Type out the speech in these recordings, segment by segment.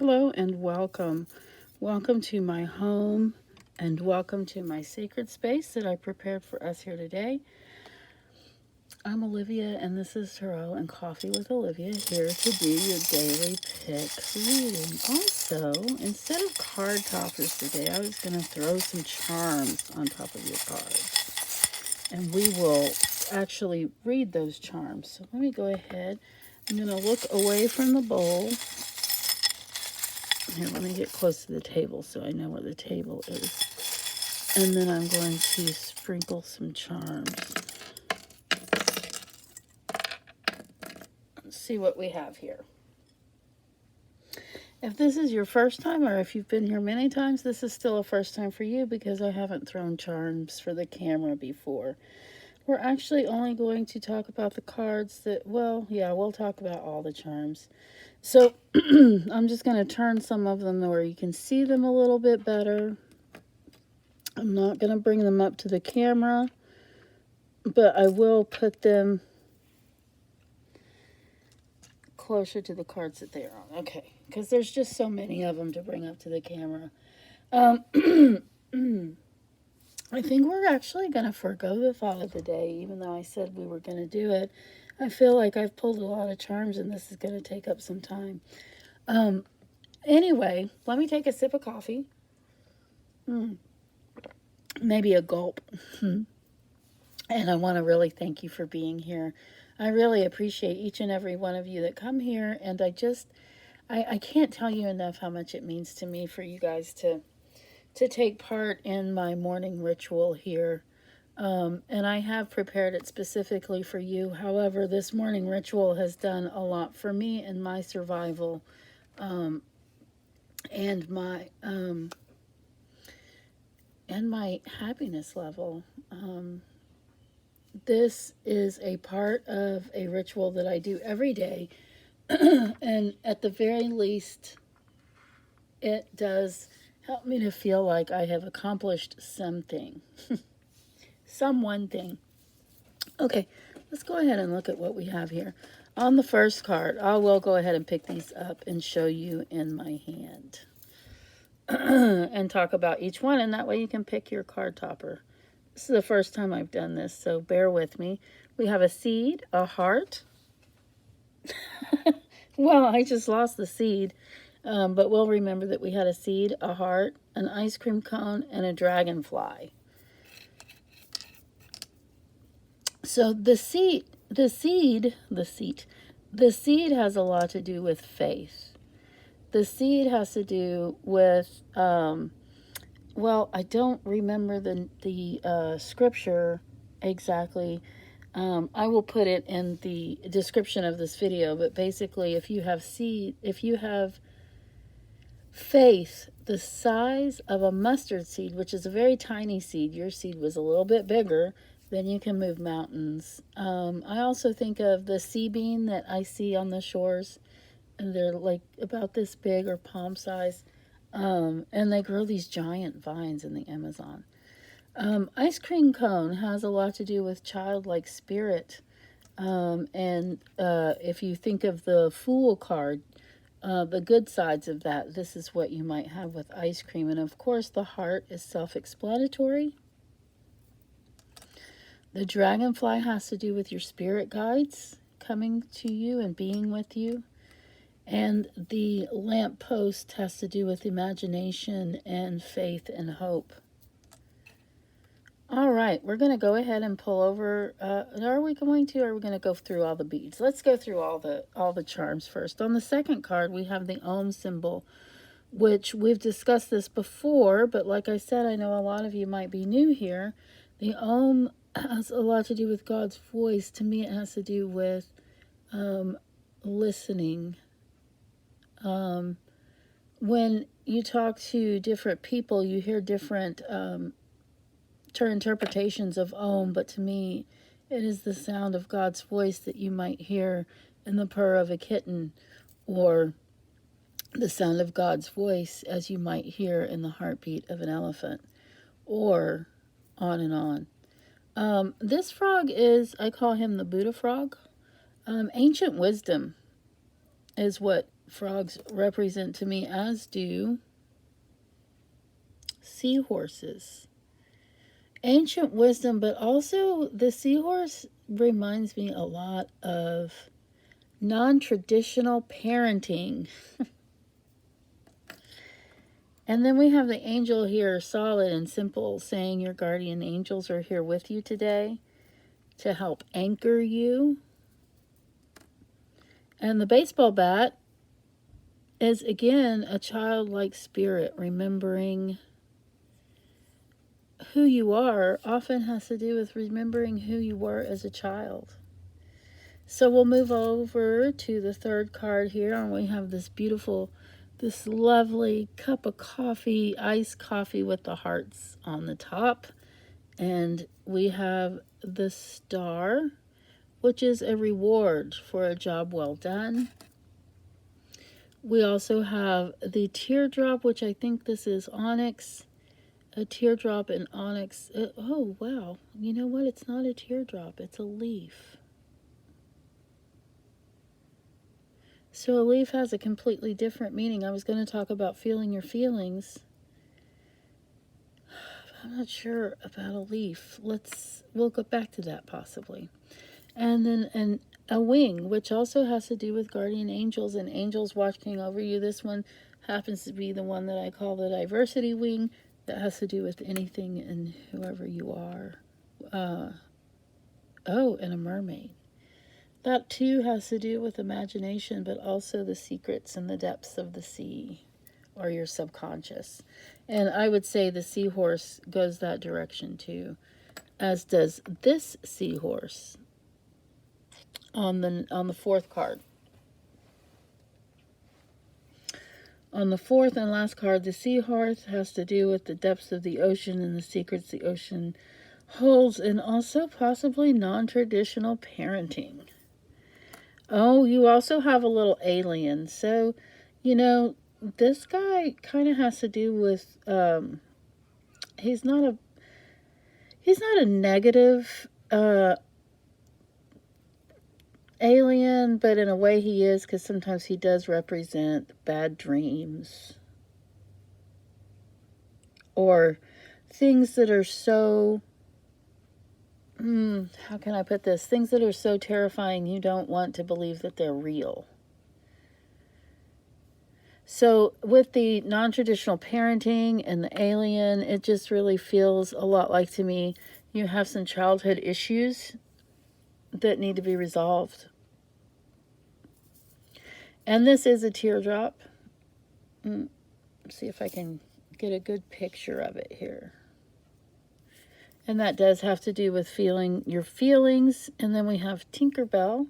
Hello and welcome. Welcome to my home and welcome to my sacred space that I prepared for us here today. I'm Olivia and this is Tarot and Coffee with Olivia, here to do your daily pick reading. Also, instead of card toppers today, I was going to throw some charms on top of your cards. And we will actually read those charms. So let me go ahead. I'm going to look away from the bowl. Here, let me get close to the table so I know where the table is. And then I'm going to sprinkle some charms. Let's see what we have here. If this is your first time, or if you've been here many times, this is still a first time for you because I haven't thrown charms for the camera before. We're actually only going to talk about the cards that, well, yeah, we'll talk about all the charms. So I'm just going to turn some of them where you can see them a little bit better. I'm not going to bring them up to the camera, but I will put them closer to the cards that they are on. Okay, because there's just so many of them to bring up to the camera. I think we're actually going to forego the thought of the day, even though I said we were going to do it. I feel like I've pulled a lot of charms and this is going to take up some time. Anyway, let me take a sip of coffee. Maybe a gulp. And I want to really thank you for being here. I really appreciate each and every one of you that come here. And I can't tell you enough how much it means to me for you guys to take part in my morning ritual here. And I have prepared it specifically for you. However, this morning ritual has done a lot for me and my survival, and my happiness level. This is a part of a ritual that I do every day. And at the very least, it does help me to feel like I have accomplished something. One thing. Okay, let's go ahead and look at what we have here. On the first card, I will go ahead and pick these up and show you in my hand. And talk about each one, and that way you can pick your card topper. This is the first time I've done this, so bear with me. We have a seed, a heart. Well, I just lost the seed, but we'll remember that we had a seed, a heart, an ice cream cone, and a dragonfly. So the seed has a lot to do with faith. The seed has to do with, well, I don't remember the scripture exactly. I will put it in the description of this video, but basically if you have faith the size of a mustard seed, which is a very tiny seed, your seed was a little bit bigger, then you can move mountains. I also think of the sea bean that I see on the shores, and they're like about this big or palm size, and they grow these giant vines in the Amazon. Ice cream cone has a lot to do with childlike spirit, and if you think of the Fool card, the good sides of that, this is what you might have with ice cream. And of course the heart is self-explanatory. The dragonfly has to do with your spirit guides coming to you and being with you. And the lamppost has to do with imagination and faith and hope. All right, we're going to go ahead and pull over. Are we going to go through all the beads? Let's go through all the charms first. On the second card, we have the Om symbol, which we've discussed this before, but like I said, I know a lot of you might be new here. The Om has a lot to do with God's voice. To me, it has to do with listening. When you talk to different people, you hear different interpretations of Om, but to me, it is the sound of God's voice that you might hear in the purr of a kitten, or the sound of God's voice as you might hear in the heartbeat of an elephant, or on and on. This frog I call him the Buddha frog. Ancient wisdom is what frogs represent to me, as do seahorses. Ancient wisdom, but also the seahorse reminds me a lot of non-traditional parenting. And then we have the angel here, solid and simple, saying your guardian angels are here with you today to help anchor you. And the baseball bat is, again, a childlike spirit. Remembering who you are often has to do with remembering who you were as a child. So we'll move over to the third card here, and we have this beautiful, this lovely cup of coffee, iced coffee with the hearts on the top. And we have the star, which is a reward for a job well done. We also have the teardrop, which I think this is onyx. A teardrop in onyx. Oh, wow. You know what? It's not a teardrop. It's a leaf. So a leaf has a completely different meaning. I was going to talk about feeling your feelings. I'm not sure about a leaf. We'll go back to that possibly. And then a wing, which also has to do with guardian angels and angels watching over you. This one happens to be the one that I call the diversity wing. That has to do with anything and whoever you are. And a mermaid. That too has to do with imagination, but also the secrets and the depths of the sea, or your subconscious. And I would say the seahorse goes that direction too, as does this seahorse on the fourth card. On the fourth and last card, the seahorse has to do with the depths of the ocean and the secrets the ocean holds, and also possibly non-traditional parenting. Oh, you also have a little alien. So, this guy kind of has to do with, he's not a negative alien, but in a way he is, because sometimes he does represent bad dreams or things that are so, how can I put this? Things that are so terrifying you don't want to believe that they're real. So with the non-traditional parenting and the alien, it just really feels a lot like, to me, you have some childhood issues that need to be resolved. And this is a teardrop. Let's see if I can get a good picture of it here. And that does have to do with feeling your feelings. And then we have Tinkerbell,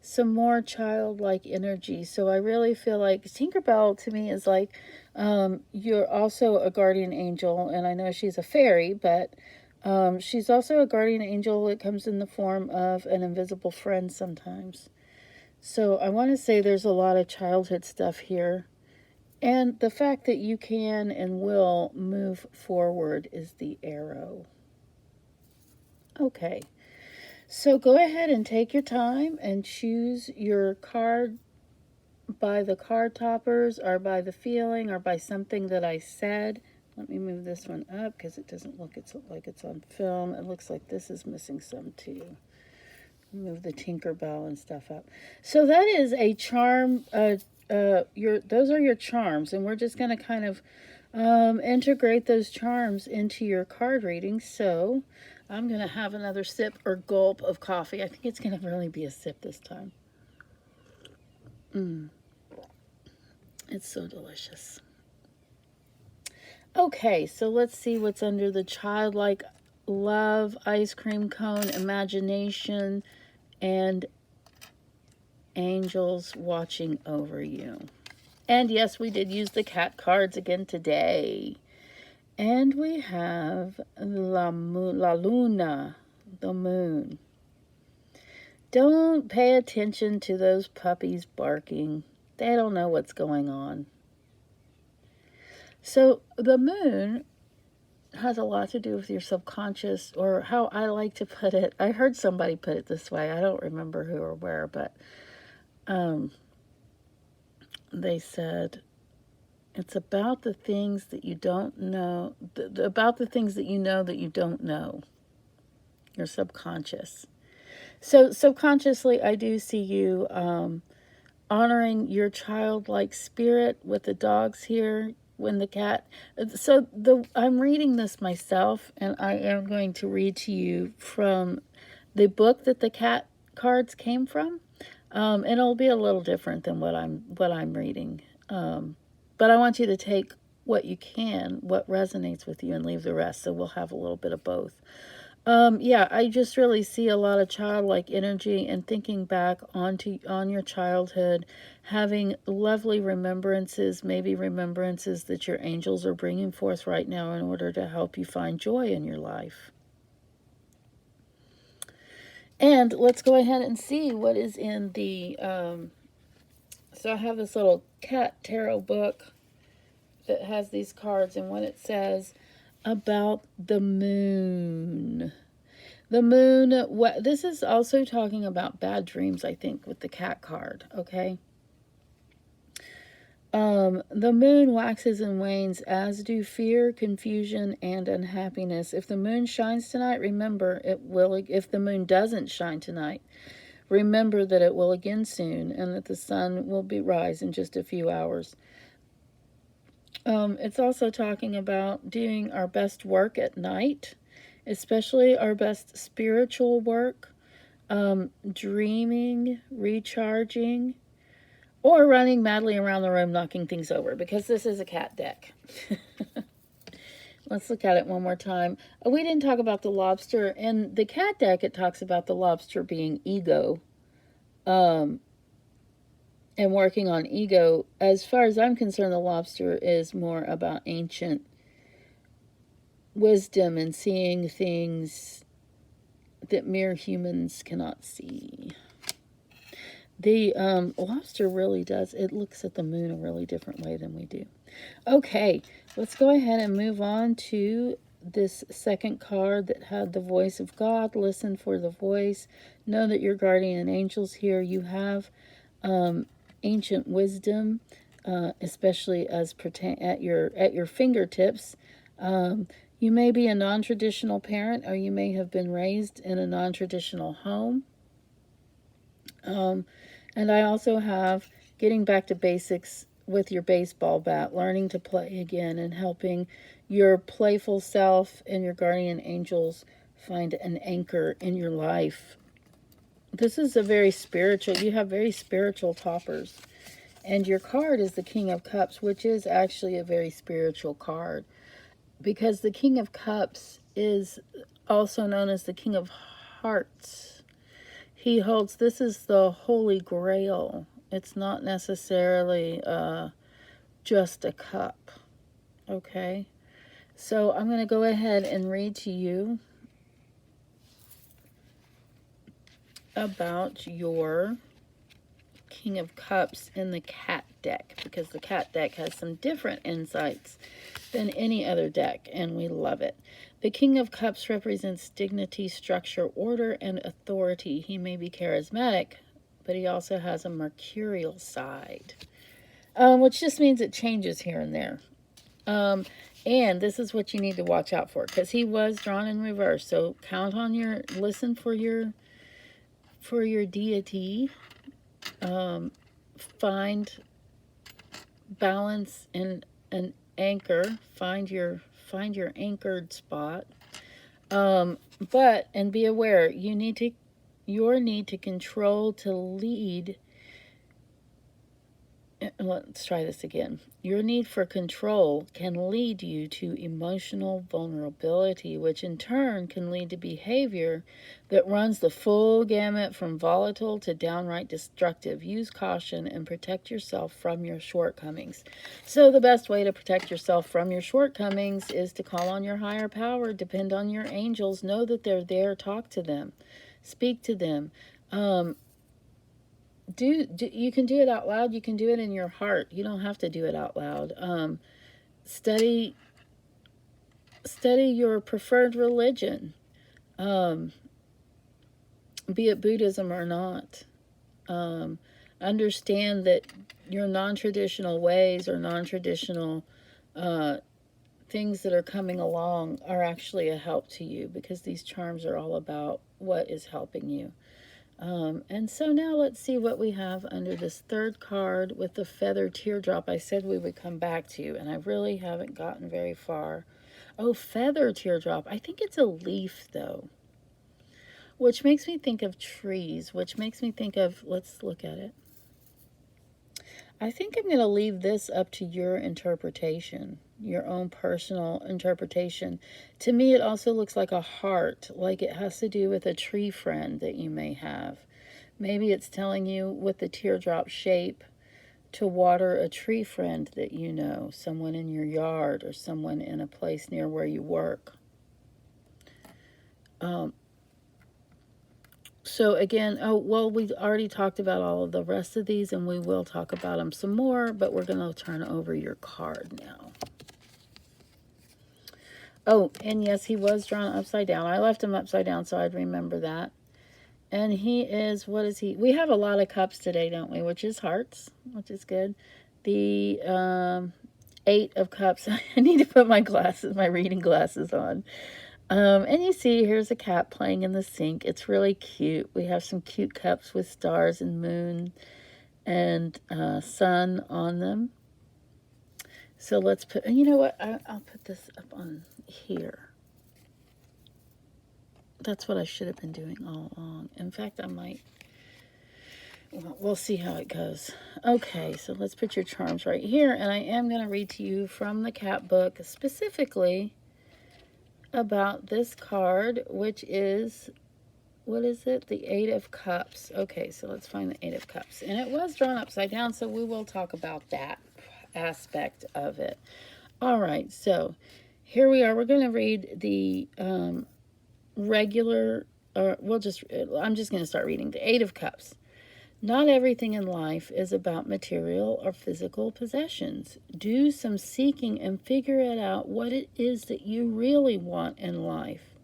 some more childlike energy. So I really feel like Tinkerbell to me is like, you're also a guardian angel. And I know she's a fairy, but she's also a guardian angel that comes in the form of an invisible friend sometimes. So I want to say there's a lot of childhood stuff here. And the fact that you can and will move forward is the arrow. Okay, so go ahead and take your time and choose your card by the card toppers or by the feeling or by something that I said. Let me move this one up because it doesn't look like it's on film. It looks like this is missing some too. Move the Tinkerbell and stuff up. So that is a charm. Those are your charms, and we're just going to kind of integrate those charms into your card reading. So I'm going to have another sip or gulp of coffee. I think it's going to really be a sip this time. It's so delicious. Okay, so let's see what's under the childlike love, ice cream cone, imagination, and angels watching over you. And yes, we did use the cat cards again today. And we have La Luna, the moon. Don't pay attention to those puppies barking. They don't know what's going on. So the moon has a lot to do with your subconscious, or how I like to put it. I heard somebody put it this way. I don't remember who or where, but they said, it's about the things that you don't know, about the things that you know that you don't know, your subconscious. So subconsciously, I do see you honoring your childlike spirit with the dogs here. When the cat, so I'm reading this myself, and I am going to read to you from the book that the cat cards came from. And it'll be a little different than what I'm reading. But I want you to take what you can, what resonates with you, and leave the rest. So we'll have a little bit of both. Yeah, I just really see a lot of childlike energy and thinking back on your childhood, having lovely remembrances, maybe remembrances that your angels are bringing forth right now in order to help you find joy in your life. And let's go ahead and see what is in the. So I have this little cat tarot book that has these cards, and what it says about the moon. The moon, this is also talking about bad dreams, I think, with the cat card, okay? The moon waxes and wanes, as do fear, confusion, and unhappiness. If the moon shines tonight, remember it will. If the moon doesn't shine tonight, remember that it will again soon, and that the sun will rise in just a few hours. It's also talking about doing our best work at night, especially our best spiritual work, dreaming, recharging, or running madly around the room knocking things over, because this is a cat deck. Let's look at it one more time. We didn't talk about the lobster. In the cat deck, it talks about the lobster being ego, and working on ego. As far as I'm concerned, the lobster is more about ancient wisdom and seeing things that mere humans cannot see. The lobster really does. It looks at the moon a really different way than we do. Okay, let's go ahead and move on to this second card that had the voice of God. Listen for the voice. Know that your guardian angels here. You have ancient wisdom, especially as pertain at your fingertips. You may be a non-traditional parent, or you may have been raised in a non-traditional home. And I also have getting back to basics with your baseball bat, learning to play again, and helping your playful self and your guardian angels find an anchor in your life. This is a very spiritual, you have very spiritual toppers. And your card is the King of Cups, which is actually a very spiritual card, because the King of Cups is also known as the King of Hearts. He holds, this is the Holy Grail. It's not necessarily just a cup, okay? So I'm going to go ahead and read to you about your King of Cups in the cat deck, because the cat deck has some different insights than any other deck, and we love it. The King of Cups represents dignity, structure, order, and authority. He may be charismatic, but he also has a mercurial side, which just means it changes here and there. And this is what you need to watch out for, because he was drawn in reverse. So listen for your deity. Find balance and an anchor. Find your anchored spot. And be aware, your need to control, to lead. Let's try this again. Your need for control can lead you to emotional vulnerability, which in turn can lead to behavior that runs the full gamut from volatile to downright destructive. Use caution and protect yourself from your shortcomings. So the best way to protect yourself from your shortcomings is to call on your higher power, depend on your angels, know that they're there, talk to them, speak to them. You can do it out loud. You can do it in your heart. You don't have to do it out loud. Study your preferred religion, be it Buddhism or not. Understand that your non-traditional ways or non-traditional things that are coming along are actually a help to you, because these charms are all about what is helping you. And so now let's see what we have under this third card with the feather teardrop. I said we would come back to, and I really haven't gotten very far. Oh, feather teardrop. I think it's a leaf, though, which makes me think of trees, which makes me think of, let's look at it. I think I'm going to leave this up to your interpretation, your own personal interpretation. To me, it also looks like a heart, like it has to do with a tree friend that you may have. Maybe it's telling you with the teardrop shape to water a tree friend that you know, someone in your yard or someone in a place near where you work. So again, oh, well, we've already talked about all of the rest of these, and we will talk about them some more, but we're going to turn over your card now. Oh, and yes, he was drawn upside down. I left him upside down so I'd remember that. And he is, what is he? We have a lot of cups today, don't we? Which is hearts, which is good. The 8 of cups. I need to put my glasses, my reading glasses on. And you see, here's a cat playing in the sink. It's really cute. We have some cute cups with stars and moon and sun on them. So let's put, you know what? I'll put this up on here. That's what I should have been doing all along. In fact, I might. Well, we'll see how it goes. Okay, so let's put your charms right here. And I am going to read to you from the cat book, specifically about this card, which is, what is it? The 8 of Cups. Okay, so let's find the 8 of Cups. And it was drawn upside down, so we will talk about that aspect of it. All right, so here we are. We're going to read the regular, or I'm just going to start reading the 8 of Cups. Not everything in life is about material or physical possessions. Do some seeking and figure it out what it is that you really want in life,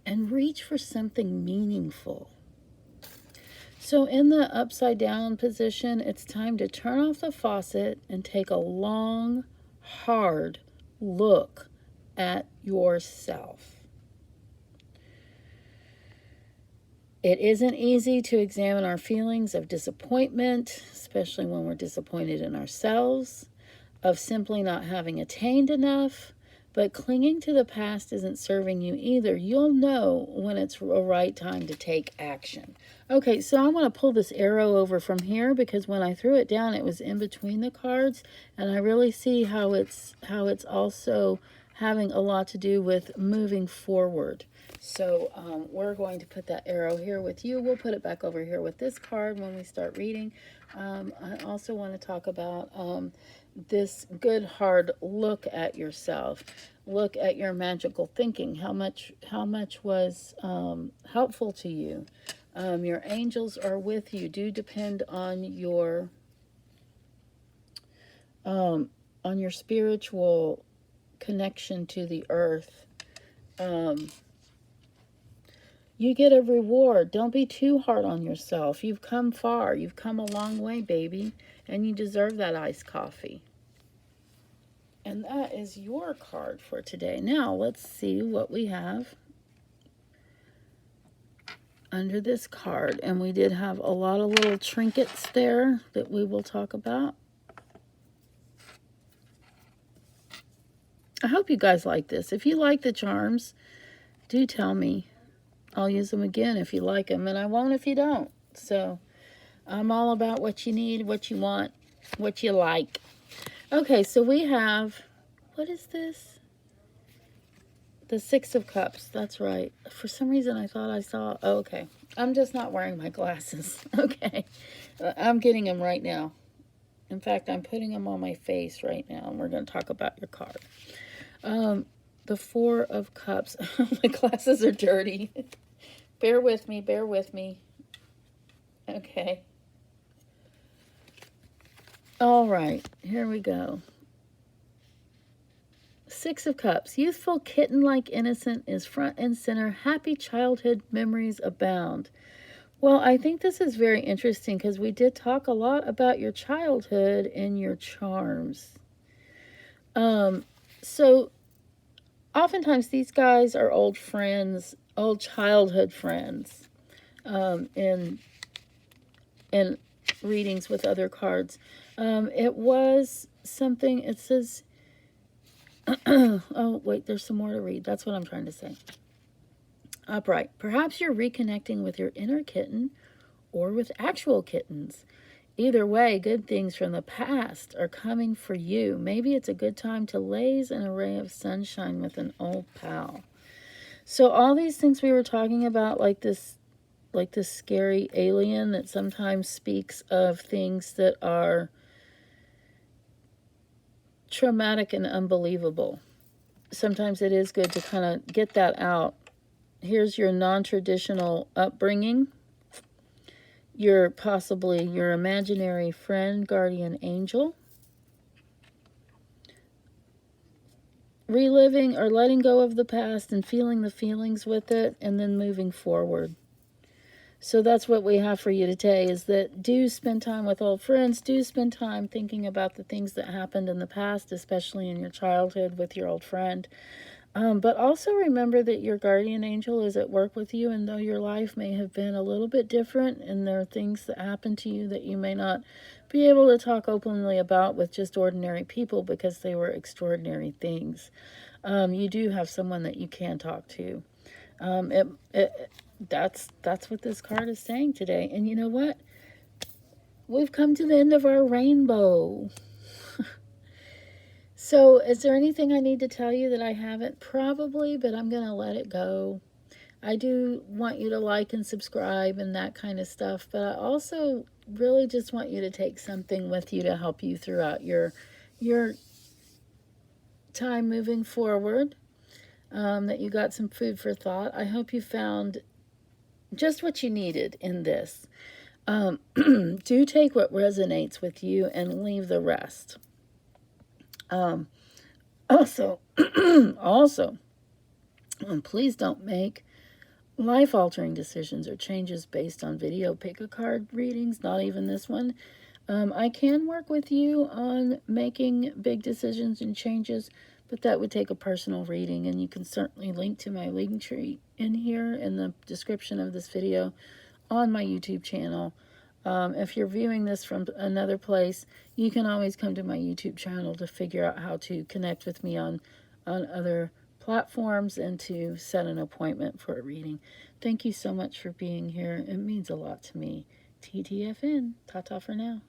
and reach for something meaningful. So in the upside down position, it's time to turn off the faucet and take a long, hard look at yourself. It isn't easy to examine our feelings of disappointment, especially when we're disappointed in ourselves, of simply not having attained enough, but clinging to the past isn't serving you either. You'll know when it's a right time to take action. Okay, so I want to pull this arrow over from here, because when I threw it down, it was in between the cards, and I really see how it's also having a lot to do with moving forward. So we're going to put that arrow here with you. We'll put it back over here with this card when we start reading. I also want to talk about this good hard look at yourself. Look at your magical thinking. How much was helpful to you? Your angels are with you. Do depend on your spiritual connection to the earth. You get a reward. Don't be too hard on yourself. You've come far. You've come a long way, baby. And you deserve that iced coffee. And that is your card for today. Now, let's see what we have under this card. And we did have a lot of little trinkets there that we will talk about. I hope you guys like this. If you like the charms, do tell me. I'll use them again if you like them, and I won't if you don't. So I'm all about what you need, what you want, what you like. Okay, so we have, what is this? The 6 of Cups. That's right. For some reason, I thought I saw, oh, okay. I'm just not wearing my glasses. Okay. I'm getting them right now. In fact, I'm putting them on my face right now, and we're going to talk about your card. The 4 of Cups. My glasses are dirty. Bear with me, bear with me. Okay. All right, here we go. 6 of Cups. Youthful, kitten-like innocent is front and center. Happy childhood memories abound. Well, I think this is very interesting because we did talk a lot about your childhood and your charms. So oftentimes these guys are old friends, old childhood friends, in readings with other cards. It was something. It says, oh wait, there's some more to read. That's what I'm trying to say. Upright. Perhaps you're reconnecting with your inner kitten or with actual kittens. Either way, good things from the past are coming for you. Maybe it's a good time to laze an array of sunshine with an old pal. So all these things we were talking about, like this scary alien that sometimes speaks of things that are traumatic and unbelievable. Sometimes it is good to kind of get that out. Here's your non-traditional upbringing. Possibly your imaginary friend, guardian angel. Reliving or letting go of the past and feeling the feelings with it, and then moving forward. So that's what we have for you today, is that do spend time with old friends. Do spend time thinking about the things that happened in the past, especially in your childhood with your old friend. But also remember that your guardian angel is at work with you, and though your life may have been a little bit different and there are things that happen to you that you may not be able to talk openly about with just ordinary people because they were extraordinary things, you do have someone that you can talk to. That's what this card is saying today. And you know what? We've come to the end of our rainbow. So, is there anything I need to tell you that I haven't? Probably, but I'm going to let it go. I do want you to like and subscribe and that kind of stuff, but I also really just want you to take something with you to help you throughout your time moving forward, that you got some food for thought. I hope you found just what you needed in this. Do take what resonates with you and leave the rest. Also, please don't make life-altering decisions or changes based on video pick-a-card readings, not even this one. I can work with you on making big decisions and changes, but that would take a personal reading, and you can certainly link to my link tree in here in the description of this video on my YouTube channel. If you're viewing this from another place, you can always come to my YouTube channel to figure out how to connect with me on other platforms and to set an appointment for a reading. Thank you so much for being here. It means a lot to me. TTFN. Ta-ta for now.